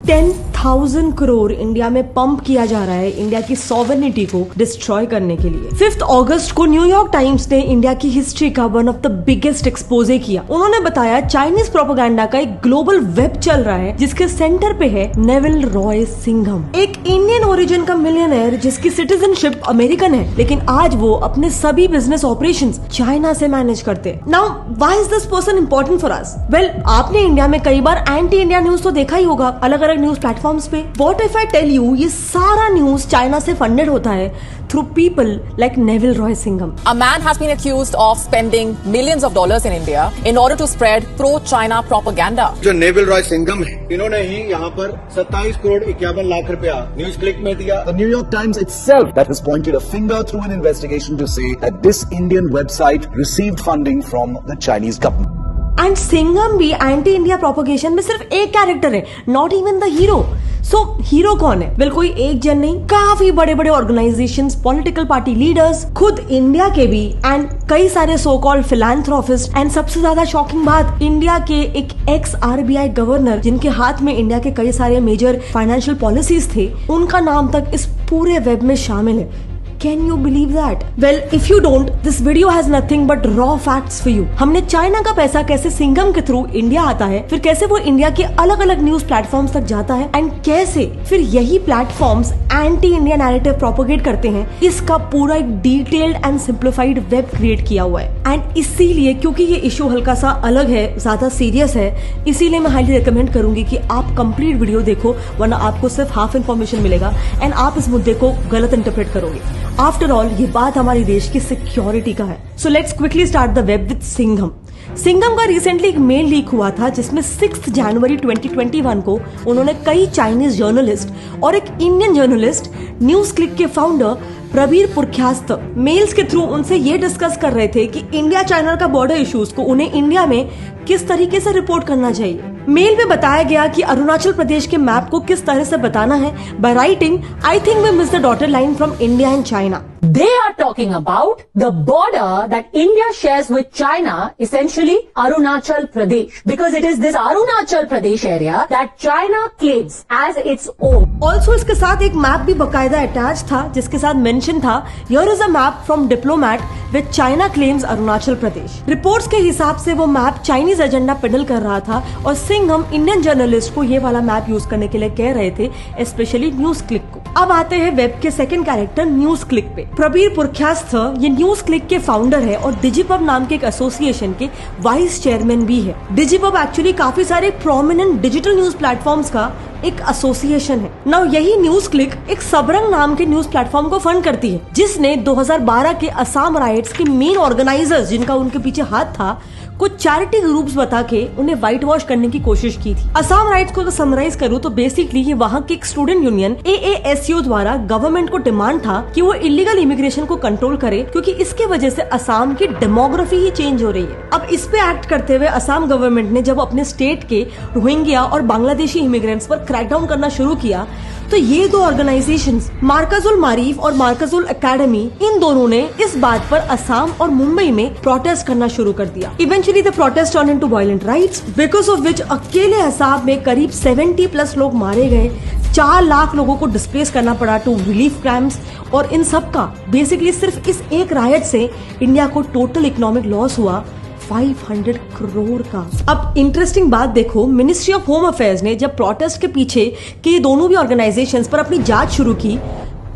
10,000 crore India में pump किया जा रहा है इंडिया की सॉवरेनिटी को डिस्ट्रॉय करने के लिए। 5 अगस्त को न्यूयॉर्क टाइम्स ने इंडिया की हिस्ट्री का one of the biggest exposé किया। उन्होंने बताया चाइनीज प्रोपेगेंडा का एक ग्लोबल वेब चल रहा है जिसके सेंटर पे है नेविल रॉय सिंघम, एक इंडियन ओरिजिन का मिलियनेयर जिसकी सिटीजनशिप अमेरिकन है, लेकिन आज वो अपने सभी बिजनेस ऑपरेशंस चाइना से मैनेज करते हैं। Now why is this person important for us? Well, आपने इंडिया में कई बार एंटी इंडिया न्यूज तो देखा ही होगा अलग अलग न्यूज प्लेटफॉर्म्स पे। What if I tell you ये सारा न्यूज चाइना से फंडेड होता है through people like Neville Roy Singham. A man has been accused of spending millions of dollars in India in order to spread pro-China propaganda. जो Neville Roy Singham है, इन्होंने ही यहाँ पर 27 करोड़ 51 लाख रुपया न्यूज क्लिक में दिया। The New York Times itself that has pointed a finger through an investigation to say that this Indian website received funding from the Chinese government. And Singham भी anti India propagation में सिर्फ एक character है, not even the hero. So hero कौन है? Well, कोई एक जन नहीं, काफी बड़े बड़े ऑर्गेनाइजेशंस, पॉलिटिकल पार्टी लीडर्स, खुद इंडिया के भी, एंड कई सारे सो कॉल्ड फिलैंथ्रोपिस्ट, एंड सबसे ज्यादा शॉकिंग बात, इंडिया के एक एक्स RBI गवर्नर जिनके हाथ में इंडिया के कई सारे मेजर फाइनेंशियल पॉलिसीज थे, उनका नाम तक इस पूरे वेब में शामिल है। Can you believe that? Well, if you don't, this video has nothing but raw facts for you. हमने चाइना का पैसा कैसे सिंघम के थ्रू इंडिया आता है, फिर कैसे वो इंडिया के अलग अलग न्यूज प्लेटफॉर्म्स तक जाता है, एंड कैसे फिर यही platforms anti India narrative propagate करते हैं, इसका पूरा एक detailed and simplified web create किया हुआ है। एंड इसीलिए, क्योंकि ये इशू हल्का सा अलग है, ज्यादा सीरियस है, इसीलिए मैं हाईली रिकमेंड करूंगी कि आप कंप्लीट वीडियो देखो, वरना आपको सिर्फ हाफ इन्फॉर्मेशन मिलेगा एंड आप इस मुद्दे को गलत इंटरप्रेट करोगे। आफ्टर ऑल, ये बात हमारे देश की सिक्योरिटी का है। So let's quickly start the web with Singham. Singham का रिसेंटली एक मेल लीक हुआ था जिसमें 6 जनवरी 2021 को उन्होंने कई चाइनीज जर्नलिस्ट और एक इंडियन जर्नलिस्ट न्यूज क्लिक के फाउंडर प्रबीर पुरख्यास्त मेल्स के थ्रू उनसे ये डिस्कस कर रहे थे कि इंडिया चाइना का बॉर्डर इश्यूज को उन्हें इंडिया में किस तरीके से रिपोर्ट करना चाहिए। मेल में बताया गया कि अरुणाचल प्रदेश के मैप को किस तरह से बताना है by writing, I think we miss the dotted line from India and China. They are talking about the border that India shares with China, essentially Arunachal Pradesh, because it is this Arunachal Pradesh area that China claims as its own. Also, इसके साथ एक map भी बकायदा attach था जिसके साथ mention था, Here is a map from diplomat with China claims Arunachal Pradesh. Reports के हिसाब से वो मैप चाइनीज एजेंडा पेडल कर रहा था और सिंघम इंडियन जर्नलिस्ट को ये वाला मैप यूज करने के लिए कह रहे थे, स्पेशली न्यूज क्लिक को। अब आते हैं वेब के सेकंड कैरेक्टर न्यूज क्लिक पे। प्रबीर पुरख्यास्त ये न्यूज क्लिक के फाउंडर है और डिजिपब नाम के एक एसोसिएशन के वाइस चेयरमैन भी है। डिजिपब एक्चुअली काफी सारे प्रोमिनेंट डिजिटल न्यूज प्लेटफॉर्म्स का एक एसोसिएशन है। नाउ यही न्यूज क्लिक एक सबरंग नाम के न्यूज प्लेटफॉर्म को फंड करती है, जिसने 2012 के असम राइट्स के मेन ऑर्गेनाइजर्स, जिनका उनके पीछे हाथ था, कुछ चैरिटी ग्रुप्स बता के उन्हें व्हाइट वॉश करने की कोशिश की थी। असम राइट्स को अगर समराइज करूँ तो बेसिकली ये वहाँ की एक स्टूडेंट यूनियन AASU द्वारा गवर्नमेंट को डिमांड था कि वो इलीगल इमिग्रेशन को कंट्रोल करे, क्योंकि इसके वजह से असम की डेमोग्राफी ही चेंज हो रही है। अब इस पे एक्ट करते हुए असम गवर्नमेंट ने जब अपने स्टेट के रोहिंग्या और बांग्लादेशी इमिग्रेंट्स पर क्रैकडाउन करना शुरू किया, तो ये दो ऑर्गेनाइजेशंस, मार्कजुल मारीफ और मार्कजुल एकेडमी, इन दोनों ने इस बात पर असम और मुंबई में प्रोटेस्ट करना शुरू कर दिया। Eventually the protest turn into violent rights, because of which अकेले असम में करीब 70+ लोग मारे गए, 4 लाख लोगों को डिस्प्लेस करना पड़ा टू रिलीफ कैंप्स, और इन सब का बेसिकली सिर्फ इस एक रायट से इंडिया को टोटल इकोनॉमिक लॉस हुआ 500 करोड़ का। अब इंटरेस्टिंग बात देखो, मिनिस्ट्री ऑफ होम अफेयर्स ने जब प्रोटेस्ट के पीछे के ये दोनों भी ऑर्गेनाइजेशंस पर अपनी जांच शुरू की,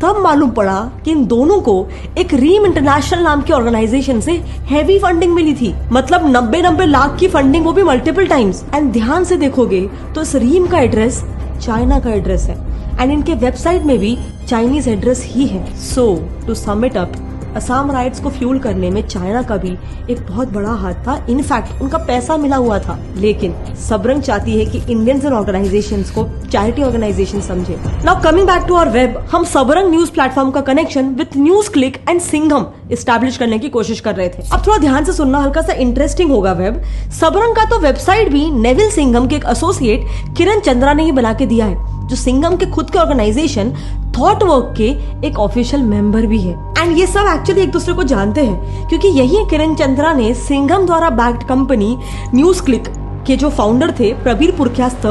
तब मालूम पड़ा कि इन दोनों को एक रीम इंटरनेशनल नाम की ऑर्गेनाइजेशन से हैवी फंडिंग मिली थी। मतलब 90 लाख की फंडिंग, वो भी मल्टीपल टाइम्स। एंड ध्यान से देखोगे तो इस रीम का एड्रेस चाइना का एड्रेस है, एंड इनके वेबसाइट में भी चाइनीज एड्रेस ही है। So to sum it up, Assam riots को फ्यूल करने में चाइना का भी एक बहुत बड़ा हाथ था। इनफैक्ट उनका पैसा मिला हुआ था, लेकिन सबरंग चाहती है कि इंडियंस एंड ऑर्गेनाइजेशंस को चैरिटी ऑर्गेनाइजेशन समझे। Now coming back to our web, हम सबरंग न्यूज प्लेटफॉर्म का connection with News Click and Singham establish करने की कोशिश कर रहे थे। अब थोड़ा ध्यान से सुनना, हल्का सा इंटरेस्टिंग होगा वेब। सबरंग का तो वेबसाइट भी नेविल सिंघम के एक एसोसिएट किरण चंद्रा ने ही बना के दिया है, जो सिंघम के खुद के ऑर्गेनाइजेशन थॉट वर्क के एक ऑफिशियल मेंबर भी है। एंड ये सब एक्चुअली एक दूसरे को जानते हैं, क्योंकि यही किरण चंद्रा ने सिंघम द्वारा बैक्ड कंपनी न्यूज क्लिक के जो फाउंडर थे प्रबीर पुरकायस्थ,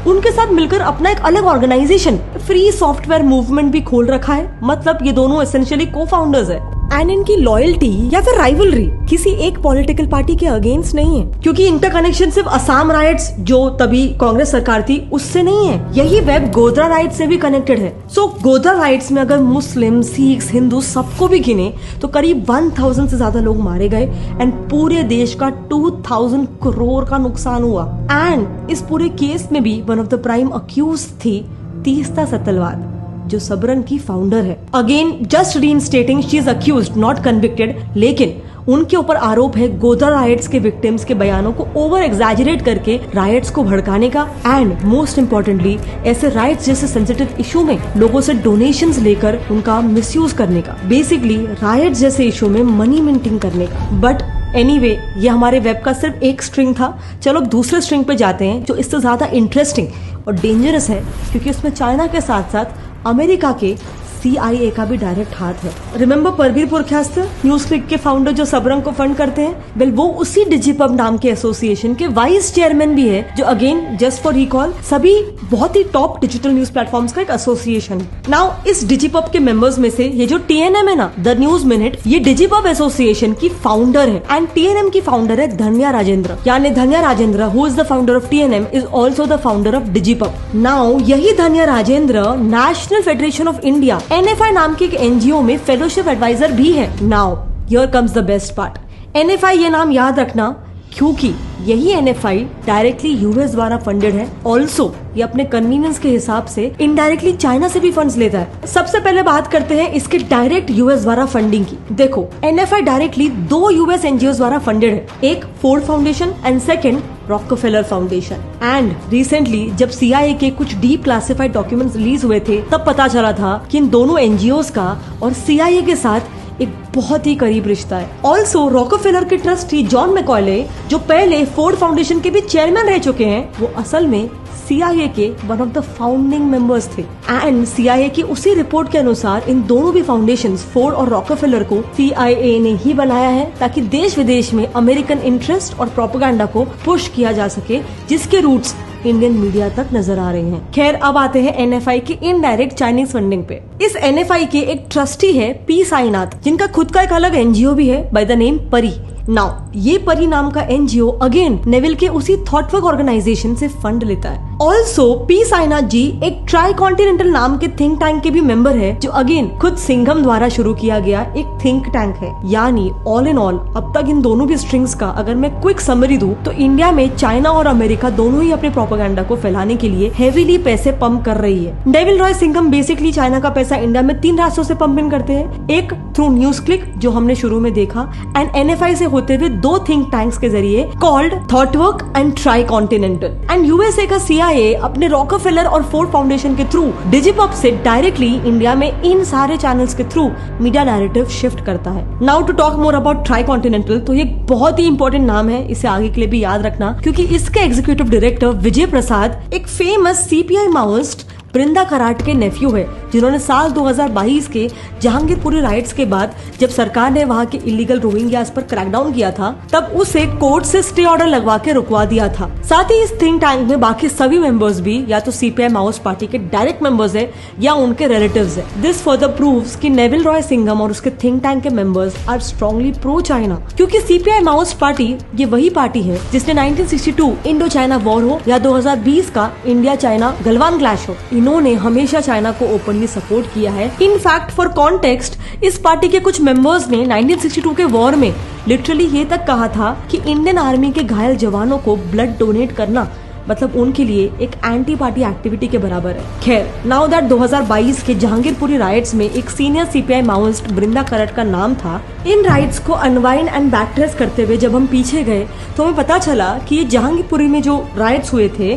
उनके साथ मिलकर अपना एक अलग ऑर्गेनाइजेशन फ्री सॉफ्टवेयर मूवमेंट भी खोल रखा है। मतलब ये दोनों एसेंशियली को फाउंडर्स है। एंड इनकी लॉयल्टी या फिर राइवलरी किसी एक पॉलिटिकल पार्टी के अगेंस्ट नहीं है, क्योंकि इनका कनेक्शन सिर्फ असम राइट्स जो तभी कांग्रेस सरकार थी उससे नहीं है, यही वेब गोधरा राइट्स से भी कनेक्टेड है। सो गोधरा राइट्स में अगर मुस्लिम, सिख, हिंदू सबको भी गिने तो करीब 1000 से ज्यादा लोग मारे गए एंड पूरे देश का 2000 करोड़ का नुकसान हुआ। एंड इस पूरे केस में भी one of the prime accused थी तीस्ता सतलवाद, जो सबरंग की फाउंडर है। Again just reinstating, she is accused not convicted, लेकिन उनके ऊपर आरोप है गोधरा राइट्स के विक्टिम्स के बयानों को ओवर एग्जैजरेट करके राइट्स को भड़काने का एंड मोस्ट इम्पोर्टेंटली ऐसे राइट्स जैसे सेंसिटिव इशू में लोगों से डोनेशंस लेकर उनका मिसयूज करने का, बेसिकली राइट्स जैसे इशू में मनी मिंटिंग करने का। बट एनीवे, ये हमारे वेब का सिर्फ एक स्ट्रिंग था। चलो अब दूसरे स्ट्रिंग पे जाते हैं जो इससे ज्यादा इंटरेस्टिंग और डेंजरस है, क्योंकि उसमें चाइना के साथ साथ अमेरिका के CIA का भी डायरेक्ट हाथ है। Remember Prabir Purkayastha, news click के फाउंडर जो सबरंग को फंड करते हैं? वेल, वो उसी डिजिपब नाम के एसोसिएशन के वाइस चेयरमैन भी है, जो अगेन जस्ट फॉर रिकॉल सभी बहुत ही टॉप डिजिटल न्यूज प्लेटफॉर्म्स का एक एसोसिएशन। नाउ इस डिजिपब के मेंबर्स में से ये जो TNM है ना, द न्यूज मिनट, ये डिजिपब एसोसिएशन की फाउंडर है एंड TNM की फाउंडर है धन्या राजेंद्र, यानी Dhanya Rajendra who is the founder of TNM is also the founder of DigiPub. Now यही Dhanya Rajendra National Federation of India NFI नाम की एक NGO में फेलोशिप एडवाइजर भी है। Now here comes the best part. NFI ये नाम याद रखना, क्योंकि यही NFI डायरेक्टली US द्वारा फंडेड है। ऑल्सो ये अपने कन्वीनियंस के हिसाब से इनडायरेक्टली चाइना से भी फंड्स लेता है। सबसे पहले बात करते हैं इसके डायरेक्ट US द्वारा फंडिंग की। देखो, NFI डायरेक्टली 2 US NGOs द्वारा फंडेड है, एक Ford foundation and second Rockefeller foundation. And recently जब CIA के कुछ डीप क्लासिफाइड डॉक्यूमेंट्स रिलीज हुए थे, तब पता चला था कि इन दोनों NGOs का और CIA के साथ एक बहुत ही करीब रिश्ता है। ऑल्सो रॉकफेलर के ट्रस्टी जॉन मैकॉले, जो पहले फोर्ड फाउंडेशन के भी चेयरमैन रह चुके हैं, वो असल में CIA के one of the founding members थे। एंड CIA की उसी रिपोर्ट के अनुसार इन दोनों भी फाउंडेशंस, फोर्ड और रॉकफेलर को CIA ने ही बनाया है ताकि देश विदेश में अमेरिकन इंटरेस्ट और प्रोपेगेंडा को पुश किया जा सके, जिसके रूट्स इंडियन मीडिया तक नजर आ रहे हैं। खैर, अब आते हैं NFI की इनडायरेक्ट चाइनीज फंडिंग पे। इस NFI के एक ट्रस्टी है P साईनाथ, जिनका खुद का एक अलग NGO भी है बाय द नेम परी। नाउ ये परी नाम का NGO अगेन नेविल के उसी थॉटवर्क ऑर्गेनाइजेशन से फंड लेता है। ऑल्सो P साईनाथ जी एक ट्राई कॉन्टिनेंटल नाम के थिंक टैंक के भी मेंबर है, जो अगेन खुद सिंघम द्वारा शुरू किया गया एक थिंक टैंक है। यानी ऑल इन ऑल अब तक इन दोनों भी स्ट्रिंग्स का अगर मैं क्विक समरी दूं तो इंडिया में चाइना और अमेरिका दोनों ही अपने प्रोपेगेंडा को फैलाने के लिए हेवीली पैसे पंप कर रही है। Devil Roy Singham basically China का पैसा इंडिया में 3 रास्तों से पंप इन करते हैं। एक थ्रू न्यूज क्लिक, जो हमने शुरू में देखा, एंड NFI से होते हुए 2 थिंक टैंक्स के जरिए called Thoughtwork and Tricontinental. And USA का CIA अपने रॉकफेलर और फोर्ड फाउंडेशन के थ्रू डिजिपब से डायरेक्टली इंडिया में इन सारे चैनल्स के थ्रू मीडिया नैरेटिव शिफ्ट करता है। Now to talk more about Tricontinental, तो ये बहुत ही इंपॉर्टेंट नाम है, इसे आगे के लिए भी याद रखना, क्योंकि इसके एग्जीक्यूटिव डायरेक्टर विजय प्रसाद एक फेमस CPI माओइस्ट बृंदा कराट के नेफ्यू है, जिन्होंने साल 2022 के जहांगीरपुरी राइट्स के बाद जब सरकार ने वहां के इलीगल रोहिंग्यास पर क्रैकडाउन किया था, तब उसे कोर्ट से स्टे ऑर्डर लगवा के रुकवा दिया था। साथ ही इस थिंक टैंक में बाकी सभी मेंबर्स भी या तो CPI माओइस्ट पार्टी के डायरेक्ट मेंबर्स है या उनके रिलेटिव्स है। दिस फर्दर प्रूव्स कि नेविल रॉय सिंघम और उसके थिंक टैंक के members are strongly pro China, क्योंकि CPI माओइस्ट पार्टी ये वही पार्टी है जिसने 1962 इंडो चाइना वॉर हो या 2020 का इंडिया चाइना गलवान क्लैश हो, इन्होंने हमेशा चाइना को ओपनली सपोर्ट किया है। इनफैक्ट फॉर कॉन्टेक्स्ट, इस पार्टी के कुछ मेंबर्स ने 1962 के वॉर में लिटरली ये तक कहा था कि इंडियन आर्मी के घायल जवानों को ब्लड डोनेट करना मतलब उनके लिए एक एंटी पार्टी एक्टिविटी के बराबर है। खैर, नाउ दैट 2022 के जहांगीरपुरी राइट्स में एक सीनियर CPI माओइस्ट बृंदा कराट का नाम था। इन राइट्स को अनवाइंड एंड बैकट्रेस करते हुए जब हम पीछे गए तो हमें पता चला कि ये जहांगीरपुरी में जो राइट्स हुए थे,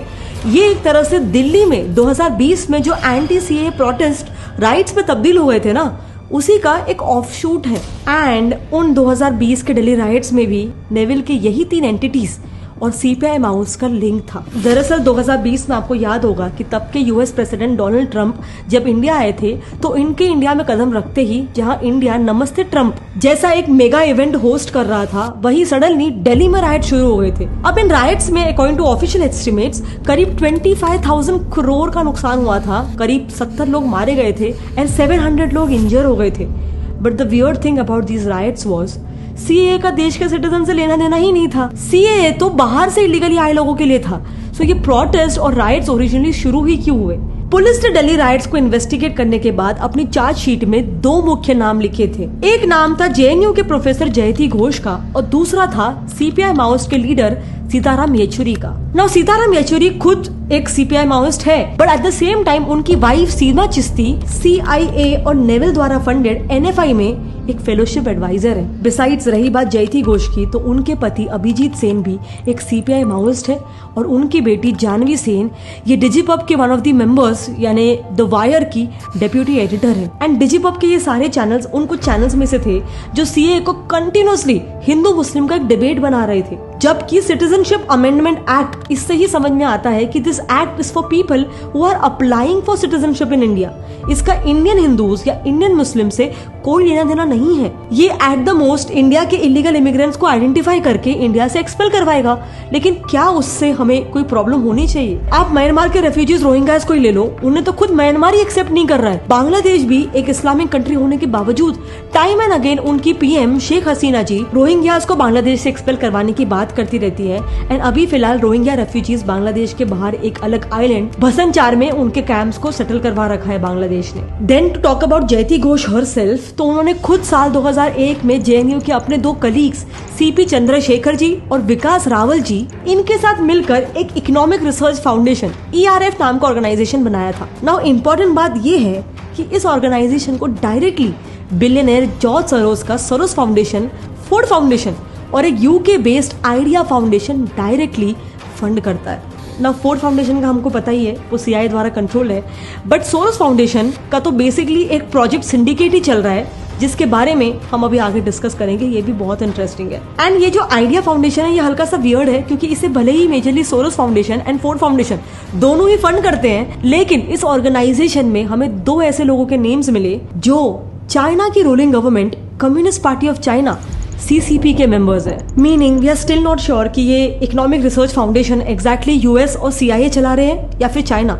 ये एक तरह से दिल्ली में 2020 में जो एंटी CAA प्रोटेस्ट राइट्स में तब्दील हुए थे ना, उसी का एक ऑफशूट है। एंड उन 2020 के दिल्ली राइट्स में भी नेविल के यही 3 एंटिटीज और सीपीआई माउस का लिंक था। दरअसल 2020 में आपको याद होगा कि तब के यूएस प्रेसिडेंट डोनाल्ड ट्रंप जब इंडिया आए थे तो इनके इंडिया में कदम रखते ही जहां इंडिया नमस्ते ट्रंप जैसा एक मेगा इवेंट होस्ट कर रहा था, वहीं सडनली दिल्ली में राइट शुरू हो गए थे। अब इन राइट्स में अकॉर्डिंग टू ऑफिशियल एस्टिमेट्स करीब 25,000 करोड़ का नुकसान हुआ था, करीब 70 लोग मारे गए थे एंड 700 लोग इंजर हो गए थे। But the weird thing about these rights was CAA का देश के सिटीजन से लेना देना ही नहीं था। सीएए तो बाहर से इलीगली आए लोगों के लिए था। सो ये प्रोटेस्ट और राइट्स ओरिजिनली शुरू ही क्यों हुए? पुलिस ने दिल्ली राइट्स को इन्वेस्टिगेट करने के बाद अपनी चार्जशीट में 2 मुख्य नाम लिखे थे। एक नाम था जेएनयू के प्रोफेसर जयती घोष का और दूसरा था सीपीआई माओइस्ट के लीडर सीताराम येचुरी का। नाउ सीताराम येचुरी खुद एक सीपीआई माओइस्ट है, but at the same time उनकी वाइफ सीमा चिश्ती सीआईए और नेवल द्वारा फंडेड एनएफआई में एक फेलोशिप एडवाइजर है। बिसाइड्स रही बात जयती घोष की, तो उनके पति अभिजीत सेन भी एक सीपीआई माओइस्ट है और उनकी बेटी जानवी सेन ये डिजिपब के वन ऑफ द मेंबर्स यानी द वायर की डेप्यूटी एडिटर है। एंड डिजिपब के ये सारे चैनल्स उन कुछ चैनल्स में से थे जो सीए को कंटिन्यूअसली हिंदू मुस्लिम का एक डिबेट बना रहे थे, जबकि सिटीजनशिप अमेंडमेंट एक्ट इससे ही समझ में आता है कि this act is for people who are applying for citizenship in India. इसका इंडियन हिंदूज या इंडियन मुस्लिम से कोई लेना देना नहीं है। ये एट द मोस्ट इंडिया के इलीगल इमिग्रेंट्स को आइडेंटिफाई करके इंडिया से एक्सपेल करवाएगा, लेकिन क्या उससे हमें कोई प्रॉब्लम होनी चाहिए? आप म्यांमार के रेफ्यूजीज रोहिंग्यास को ही ले लो, उन्हें तो खुद म्यांमार ही एक्सेप्ट नहीं कर रहा है। बांग्लादेश भी एक इस्लामिक कंट्री होने के बावजूद टाइम एंड अगेन उनकी पीएम शेख हसीना जी रोहिंग्यास को बांग्लादेश से एक्सपेल करवाने की बात करती रहती है। एंड अभी फिलहाल रोहिंग्या रेफ्यूजीज बांग्लादेश के बाहर एक अलग आइलैंड भसनचार में उनके कैंप्स को सेटल करवा रखा है बांग्लादेश ने। देन टू टॉक अबाउट जयती घोष हरसेल्फ, तो उन्होंने खुद साल 2001 में जेएनयू के अपने 2 कलीग्स सीपी चंद्रशेखर जी और विकास रावल जी इनके साथ मिलकर एक इकोनॉमिक रिसर्च फाउंडेशन ERF नाम का ऑर्गेनाइजेशन बनाया था। नाउ इम्पोर्टेंट बात ये है कि इस ऑर्गेनाइजेशन को डायरेक्टली बिलियनर जॉर्ज सोरोस का सोरोस फाउंडेशन, फोर्ड फाउंडेशन और एक UK based idea foundation directly fund करता है। ना फोर्ड फाउंडेशन का हमको पता ही है, वो सीआईए द्वारा कंट्रोल है, बट सोरोस फाउंडेशन का तो बेसिकली एक प्रोजेक्ट सिंडिकेट ही चल रहा है, जिसके बारे में हम अभी आगे डिस्कस करेंगे। ये भी बहुत इंटरेस्टिंग है। एंड ये जो आइडिया फाउंडेशन है ये हल्का सा वियर्ड है, क्योंकि इसे भले ही majorly Soros Foundation and Ford Foundation दोनों ही फंड करते हैं, लेकिन इस ऑर्गेनाइजेशन में हमें 2 ऐसे लोगों के नेम्स मिले जो चाइना की ruling government Communist Party of China CCP के मेंबर्स है। Meaning we are still not sure कि ये economic research foundation exactly US और CIA चला रहे हैं या फिर China,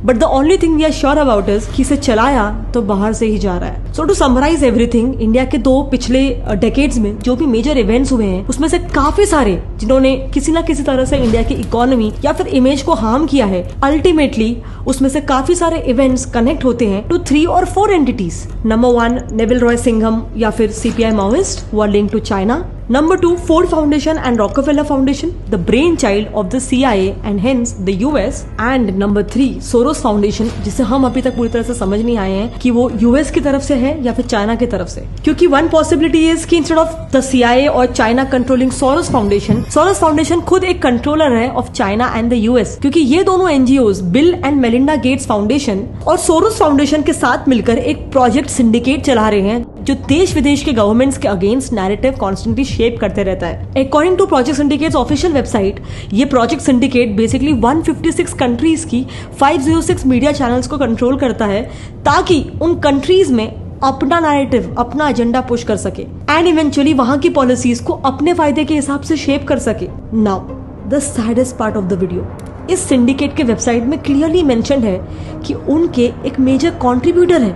but the only thing we are sure about is कि इसे चलाया तो बाहर से ही जा रहा है। So to summarise everything, India के 2 पिछले डेकेड्स में जो भी मेजर इवेंट्स हुए हैं उसमें से काफी सारे जिन्होंने किसी ना किसी तरह से इंडिया की इकोनॉमी या फिर इमेज को हार्म किया है, अल्टीमेटली उसमें से काफी सारे इवेंट्स कनेक्ट होते हैं टू 3 और 4 entities. Number 1 Neville Roy Singham या फिर CPI Maoist who are linked to China. Number 2 Ford Foundation and Rockefeller Foundation, the brainchild of the CIA and hence the US. And number 3 Soros Foundation, जिसे हम अभी तक पूरी तरह से समझ नहीं आए हैं कि वो US की तरफ से है या फिर चाइना की तरफ से, क्योंकि one possibility is कि instead of the CIA और China controlling Soros Foundation खुद एक कंट्रोलर है of China and the US, क्योंकि ये दोनों NGOs bill and Melinda Gates foundation और सोरोस फाउंडेशन के साथ मिलकर एक प्रोजेक्ट सिंडिकेट चला रहे हैं जो देश विदेश के गवर्नमेंट्स के अगेंस्ट नैरेटिव कॉन्स्टेंटली शेप करते रहता है। According to Project Syndicate's official website, ये प्रोजेक्ट सिंडिकेट बेसिकली 156 कंट्रीज की 506 मीडिया चैनल्स को कंट्रोल करता है, ताकि उन कंट्रीज में अपना नैरेटिव, अपना एजेंडा पुश कर सके एंड इवेंचुअली वहां की पॉलिसीज को अपने फायदे के हिसाब से शेप कर सके। Now the saddest part of the video, इस सिंडिकेट के वेबसाइट में क्लियरली मेंशन्ड है कि उनके एक मेजर कंट्रीब्यूटर है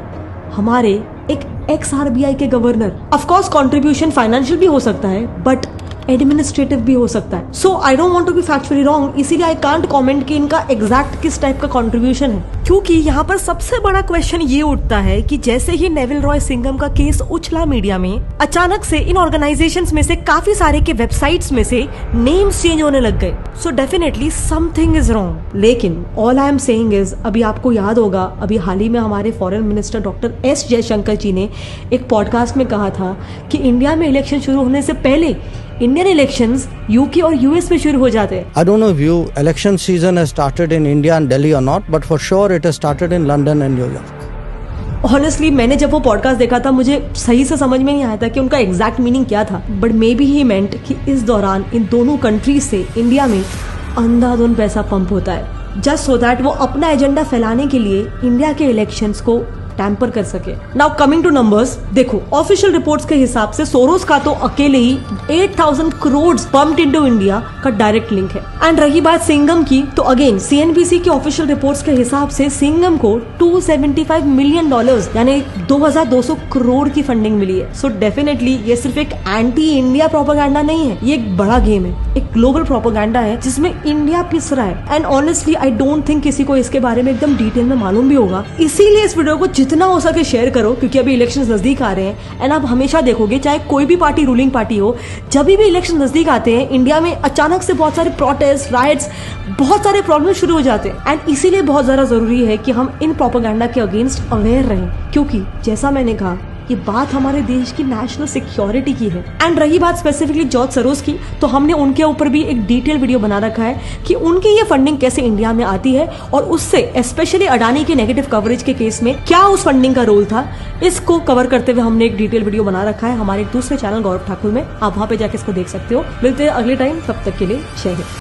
हमारे एक एक्स RBI के governor. Of course contribution financial भी हो सकता है, बट एडमिनिस्ट्रेटिव भी हो सकता है। So I don't want to be factually wrong, इसीलिए आई कांट कमेंट कि इनका एग्जैक्ट किस टाइप का कंट्रीब्यूशन है, क्योंकि यहाँ पर सबसे बड़ा क्वेश्चन ये उठता है कि जैसे ही नेविल रॉय सिंघम का केस उछला मीडिया में, अचानक से इन ऑर्गेनाइजेशंस में से काफी सारे के वेबसाइट्स में से नेम्स चेंज होने लग गए। So definitely something is wrong. लेकिन all I am saying is, अभी आपको याद होगा, अभी हाल ही में हमारे foreign minister doctor S Jaishankar ji ने एक पॉडकास्ट में कहा था कि इंडिया में इलेक्शन शुरू होने से पहले इंडियन इलेक्शंस यूके और यूएस में शुरू हो जाते हैं। I don't know if election season has started in India and Delhi or not, but for sure it has started in London and New York. Honestly मैंने जब वो पॉडकास्ट देखा था मुझे सही से समझ में नहीं आया था कि उनका एग्जैक्ट मीनिंग क्या था, बट मे बी ही मेंट कि इस दौरान इन दोनों कंट्रीज से इंडिया में अंधाधुंध पैसा पंप होता है जस्ट सो दैट वो अपना एजेंडा फैलाने के लिए इंडिया के इलेक्शंस को टैम्पर कर सके। नाउ कमिंग टू नंबर्स, देखो ऑफिशियल रिपोर्ट्स के हिसाब से सोरोस का तो अकेले ही 8,000 करोड़ पंप्ड इनटू इंडिया का डायरेक्ट लिंक है। एंड रही बात सिंघम की, तो अगेन सीएनबीसी के ऑफिशियल रिपोर्ट्स के हिसाब से सिंघम को $275 मिलियन यानी 2,200 करोड़ की फंडिंग मिली है। सो डेफिनेटली ये सिर्फ एक एंटी इंडिया प्रोपेगेंडा नहीं है, ये एक बड़ा गेम है, एक ग्लोबल प्रोपेगेंडा है जिसमें इंडिया पिस रहा है। And honestly I don't think किसी को इसके बारे में एकदम डिटेल में मालूम भी होगा, इसीलिए इस वीडियो को जितना हो सके शेयर करो, क्योंकि अभी इलेक्शंस नजदीक आ रहे हैं। एंड आप हमेशा देखोगे चाहे कोई भी पार्टी रूलिंग पार्टी हो, जब भी इलेक्शन नजदीक आते हैं इंडिया में अचानक से बहुत सारे प्रोटेस्ट, राइट्स, बहुत सारे प्रॉब्लम शुरू हो जाते हैं। एंड इसीलिए बहुत ज्यादा जरूरी है कि हम इन प्रोपेगेंडा के अगेंस्ट अवेयर रहें, क्योंकि जैसा मैंने कहा ये बात हमारे देश की नेशनल सिक्योरिटी की है। एंड रही बात स्पेसिफिकली जॉर्ज सोरोस की, तो हमने उनके ऊपर भी एक डिटेल वीडियो बना रखा है कि उनकी ये फंडिंग कैसे इंडिया में आती है और उससे स्पेशली अडानी के नेगेटिव कवरेज के केस में क्या उस फंडिंग का रोल था। इसको कवर करते हुए हमने एक डिटेल वीडियो बना रखा है हमारे दूसरे चैनल गौरव ठाकुर में, आप वहां पे जाके इसको देख सकते हो। मिलते हैं अगले टाइम, तब तक के लिए जय हिंद।